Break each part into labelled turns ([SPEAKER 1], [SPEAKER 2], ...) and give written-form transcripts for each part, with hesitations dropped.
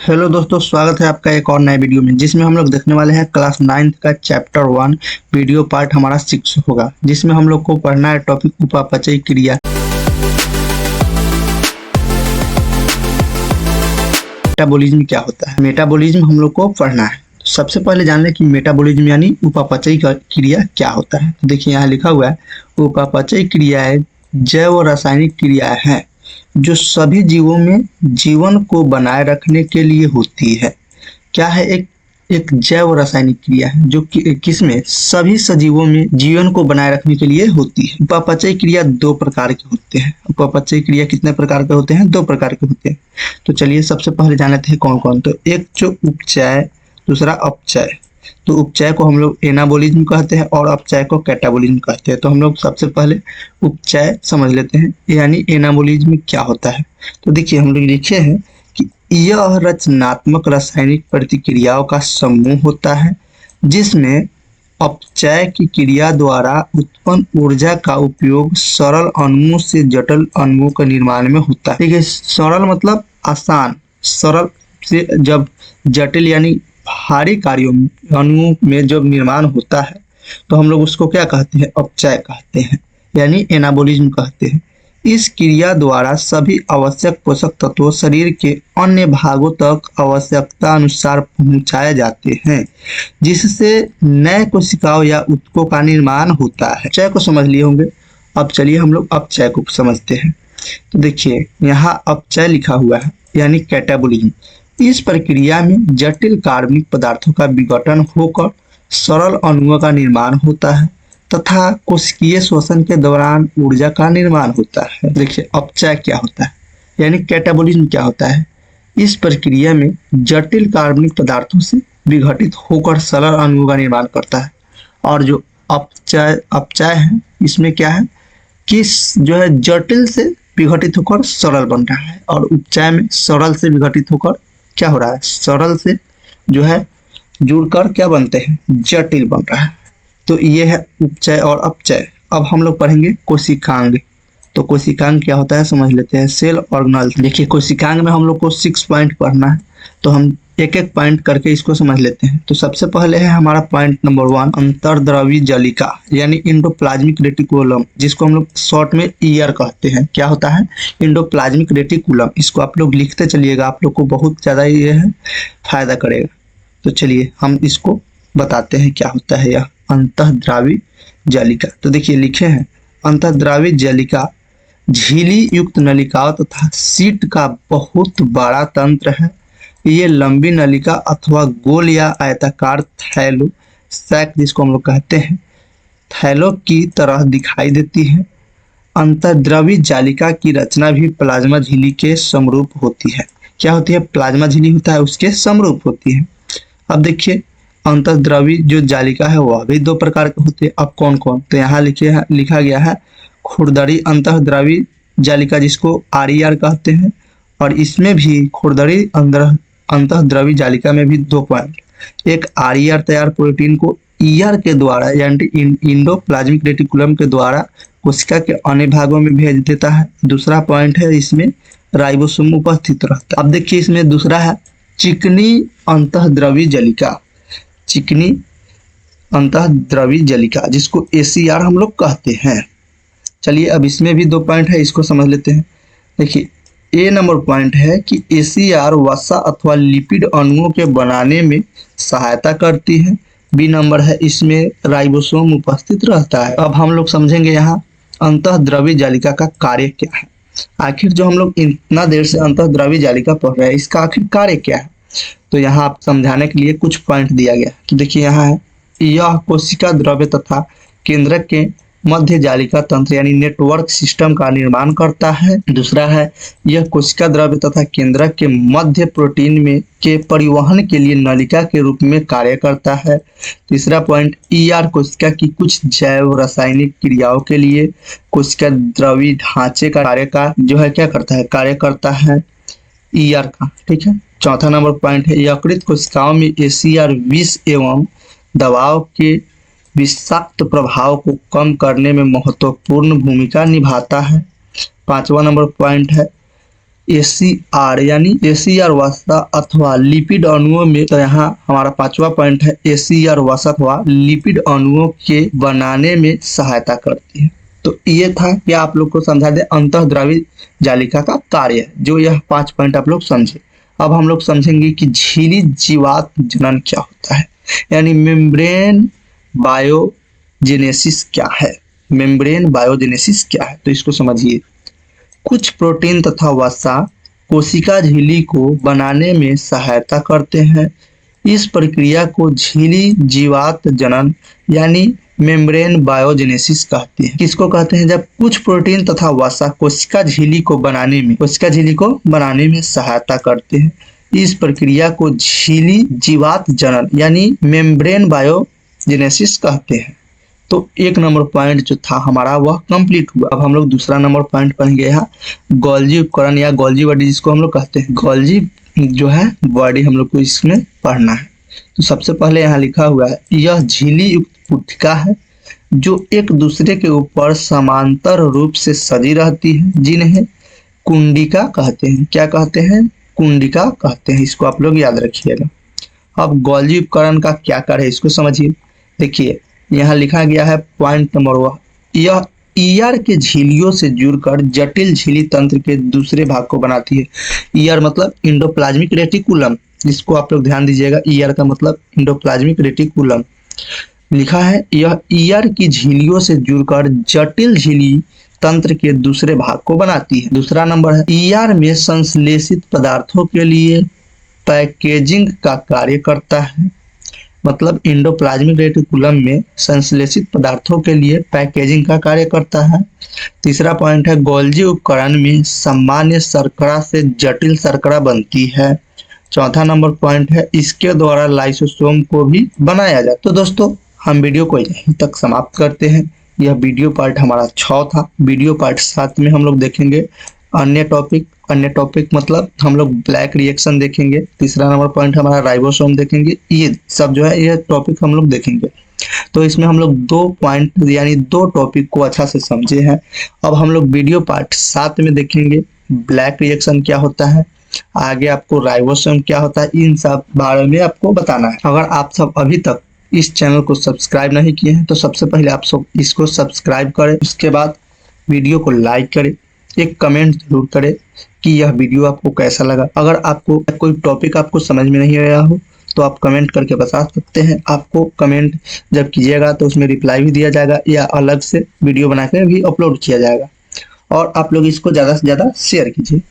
[SPEAKER 1] Hello दोस्तों, स्वागत है आपका एक और नए वीडियो में जिसमें हम लोग देखने वाले हैं क्लास 9 का चैप्टर 1 वीडियो पार्ट हमारा 6 होगा, जिसमें हम लोग को पढ़ना है टॉपिक उपापचयी क्रिया। मेटाबॉलिज्म क्या होता है? मेटाबॉलिज्म हम लोग को पढ़ना है। सबसे पहले जान लें कि मेटाबॉलिज्म यानी उपापचयी क्रिया क्या होता है। तो देखिए यहाँ लिखा हुआ है, उपापचयी क्रियाएं जैव रासायनिक क्रियाएं हैं जो सभी जीवों में जीवन को बनाए रखने के लिए होती है। क्या है? एक जैव रासायनिक क्रिया है जो कि किसमें सभी सजीवों में जीवन को बनाए रखने के लिए होती है। उपापचयी क्रिया दो प्रकार के होते हैं। उपापचयी क्रिया कितने प्रकार के होते हैं? दो प्रकार के होते हैं। तो चलिए सबसे पहले जान लेते हैं कौन कौन। तो एक जो उपचय, दूसरा अपचय। तो उपचय को हम लोग एनाबोलिज्म कहते हैं और अपचय को कैटाबोलिज्म कहते हैं। तो हम लोग सबसे पहले उपचय समझ लेते हैं, यानी एनाबोलिज्म क्या होता है। तो देखिए हम लोग लिखे हैं कि यह रचनात्मक रासायनिक प्रतिक्रियाओं का समूह होता है जिसमें अपचय की क्रिया द्वारा उत्पन्न ऊर्जा का उपयोग सरल अणुओं से जटिल अणुओं के निर्माण में होता है। देखिए सरल मतलब आसान, सरल से जब जटिल यानी भारी कार्यों में अणुओं में जब निर्माण होता है तो हम लोग उसको क्या कहते हैं? अपचय कहते हैं, यानी एनाबोलिज्म कहते हैं। इस क्रिया द्वारा सभी आवश्यक पोषक तत्व शरीर के अन्य भागों तक आवश्यकता अनुसार पहुंचाए जाते हैं, जिससे नए कोशिकाओं या ऊतकों का निर्माण होता है। अपचय को समझ लिए होंगे, अब चलिए हम लोग अपचय को समझते हैं। तो देखिए यहाँ अपचय लिखा हुआ है, यानी कैटाबोलिज्म। इस प्रक्रिया में जटिल कार्बनिक पदार्थों का विघटन होकर सरल अणुओं का निर्माण होता है तथा कोशिकीय श्वसन के दौरान ऊर्जा का निर्माण होता है। देखिए अपचय क्या होता है, यानी कैटाबोलिज्म क्या होता है। इस प्रक्रिया में जटिल कार्बनिक पदार्थों से विघटित होकर सरल अणुओं का निर्माण करता है। और जो अपचय है, इसमें क्या है कि जो है जटिल से विघटित होकर सरल बन रहा है, और उपचय में सरल से विघटित होकर क्या हो रहा है? सरल से जो है जुड़कर क्या बनते हैं? जटिल बन रहा है। तो ये है उपचय और अपचय। अब हम लोग पढ़ेंगे कोशिकांग। तो कोशिकांग क्या होता है समझ लेते हैं। Cell organelle. देखिए कोशिकांग में हम लोग को 6 पॉइंट पढ़ना है, तो हम एक एक पॉइंट करके इसको समझ लेते हैं। तो सबसे पहले है हमारा पॉइंट नंबर 1, अंतर्द्रवी जालिका यानी इंडोप्लाज्मिक रेटिकुलम, जिसको हम लोग शॉर्ट में ईआर कहते हैं। क्या होता है? Endoplasmic reticulum. इसको आप लोग लिखते चलिएगा, आप लोग को बहुत ज्यादा ये है फायदा करेगा। तो चलिए हम इसको बताते हैं क्या होता है यह अंतःद्रावी जालिका। तो देखिए लिखे हैं, अंतःद्रावी जालिका झिल्ली युक्त नलिकाओं तथा सीट का बहुत बड़ा तंत्र है। ये लंबी नलिका अथवा गोल या आयताकार थैलो सैक, जिसको हम लोग कहते हैं, थैलो की तरह दिखाई देती है। अंतःद्रवी जालिका की रचना भी प्लाज्मा झिल्ली के समरूप होती है। क्या होती है? प्लाज्मा झिल्ली होता है, उसके समरूप होती है। अब देखिए अंतःद्रवी जो जालिका है वह भी दो प्रकार के होते हैं। अब कौन कौन? तो यहाँ लिखा गया है खुरदरी अंतःद्रवी जालिका, जिसको आरईआर कहते हैं, और इसमें भी खुरदरी अंतःद्रवी जालिका में भी 2 पॉइंट। एक आरईआर तैयार प्रोटीन को ईआर के द्वारा यानी इंडोप्लाज्मिक रेटिकुलम के द्वारा कोशिका के अन्य भागों में भेज देता है। दूसरा पॉइंट है इसमें राइबोसोम उपस्थित रहता है। अब देखिए इसमें दूसरा है चिकनी अंतःद्रवी जालिका, चिकनी अंतःद्रवी जालिका, जिसको एसीआर हम लोग कहते हैं। चलिए अब इसमें भी 2 पॉइंट है, इसको समझ लेते हैं। देखिए ए नंबर पॉइंट है कि एसीआर वसा अथवा लिपिड अणुओं के बनाने में सहायता करती है। बी नंबर है इसमें राइबोसोम उपस्थित रहता है। अब हम लोग समझेंगे यहाँ अंतःद्रवी जालिका का कार्य क्या है। आखिर जो हम लोग इतना देर से अंतःद्रवी जालिका पढ़ रहे हैं, इसका आखिर कार्य क्या है? तो यहाँ आप समझाने के लिए कुछ पॉइंट दिया गया। तो देखिए यहाँ है, यह कोशिका द्रव्य तथा केंद्रक के मध्य जालिका तंत्र यानी नेटवर्क सिस्टम का निर्माण करता है। दूसरा है, यह कोशिका द्रव्य तथा केंद्रक के मध्य प्रोटीन में के परिवहन के लिए नलिका के रूप में कार्य करता है। तीसरा पॉइंट, ईआर कोशिका की कुछ जैव रासायनिक क्रियाओं के लिए कोशिका द्रवी ढांचे का कार्य का जो है क्या करता है? कार्य करता है ईआर का। ठीक है। चौथा नंबर पॉइंट है, यकृत कोशिकाओं में एसीआर विष एवं दवाओं के विषाक्त प्रभाव को कम करने में महत्वपूर्ण भूमिका निभाता है। 5वां नंबर पॉइंट है, ACR यानी ACR वसा अथवा लिपिड अणुओं में, तो यहाँ हमारा 5वां पॉइंट है ACR वसा अथवा लिपिड अणुओं के बनाने में सहायता करती है। तो ये था कि आप लोग को समझा दे अंतःद्रवी जालिका का कार्य, जो यह 5 पॉइंट आप लोग समझे। अब हम लोग समझेंगे कि झिल्ली जीवात जनन क्या होता है, यानी मेम्ब्रेन बायोजेनेसिस क्या है। मेम्ब्रेन बायोजेनेसिस क्या है, तो इसको समझिए। कुछ प्रोटीन तथा वसा कोशिका झिल्ली को बनाने में सहायता करते हैं। इस प्रक्रिया को झिल्ली जीवात जनन यानी मेम्ब्रेन बायोजेनेसिस कहते हैं। किसको कहते हैं? जब कुछ प्रोटीन तथा वसा कोशिका झिल्ली को बनाने में सहायता करते हैं। इस प्रक्रिया को झिल्ली जीवात जनन यानी मेम्ब्रेन बायोजेनेसिस कहते हैं। तो 1 नंबर पॉइंट जो था हमारा वह कंप्लीट हुआ। अब हम लोग दूसरा नंबर पॉइंट पढ़ेंगे यहाँ गोल्जी उपकरण या गोल्जी बॉडी जिसको हम लोग कहते हैं। गोल्जी जो है बॉडी हम लोग को इसमें पढ़ना है। तो सबसे पहले यहाँ लिखा हुआ है यह झिल्ली युक्त पुटिका है जो एक दूसरे के ऊपर समांतर रूप से सजी रहती है, जिन्हें कुंडिका कहते हैं। क्या कहते हैं? कुंडिका कहते हैं। इसको आप लोग याद रखिएगा। अब गोल्जी उपकरण का क्या कार्य है इसको समझिए। देखिए यहाँ लिखा गया है पॉइंट नंबर 1, यह ईआर के झिल्लियों से जुड़कर जटिल झिल्ली तंत्र के दूसरे भाग को बनाती है। ईआर मतलब इंडोप्लाज्मिक रेटिकुलम, जिसको आप लोग ध्यान दीजिएगा। ईआर का मतलब इंडोप्लाज्मिक रेटिकुलम लिखा है। यह ईआर की झिल्लियों से जुड़कर जटिल झिल्ली तंत्र के दूसरे भाग को बनाती है। दूसरा नंबर है ईआर में संश्लेषित पदार्थों के लिए पैकेजिंग का कार्य करता है। मतलब इंडोप्लाज्मिक रेटिकुलम में संश्लेषित पदार्थों के लिए पैकेजिंग का कार्य करता है। तीसरा पॉइंट है गोल्जी उपकरण में सामान्य शर्करा से जटिल शर्करा बनती है। चौथा नंबर पॉइंट है इसके द्वारा लाइसोसोम को भी बनाया जाता है। तो दोस्तों हम वीडियो को यहीं तक समाप्त करते हैं। यह वीडियो पार्ट हमारा 6 था। वीडियो पार्ट 7 में हम लोग देखेंगे अन्य टॉपिक मतलब हम लोग ब्लैक रिएक्शन देखेंगे। तीसरा नंबर पॉइंट हमारा राइबोसोम देखेंगे। ये सब जो है ये टॉपिक हम लोग देखेंगे। तो इसमें हम लोग 2 पॉइंट यानी 2 टॉपिक को अच्छा से समझे हैं। अब हम लोग वीडियो पार्ट 7 में देखेंगे ब्लैक रिएक्शन क्या होता है, आगे आपको राइबोसोम क्या होता है, इन सब बारे में आपको बताना है। अगर आप सब अभी तक इस चैनल को सब्सक्राइब नहीं किए हैं तो सबसे पहले आप सब इसको सब्सक्राइब करें। उसके बाद वीडियो को लाइक करें, एक कमेंट जरूर करें कि यह वीडियो आपको कैसा लगा। अगर आपको कोई टॉपिक आपको समझ में नहीं आया हो तो आप कमेंट करके बता सकते हैं। आपको कमेंट जब कीजिएगा तो उसमें रिप्लाई भी दिया जाएगा या अलग से वीडियो बनाकर भी अपलोड किया जाएगा। और आप लोग इसको ज़्यादा से ज़्यादा शेयर कीजिए।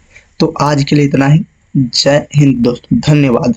[SPEAKER 1] तो आज के लिए इतना ही। जय हिंद दोस्तों, धन्यवाद।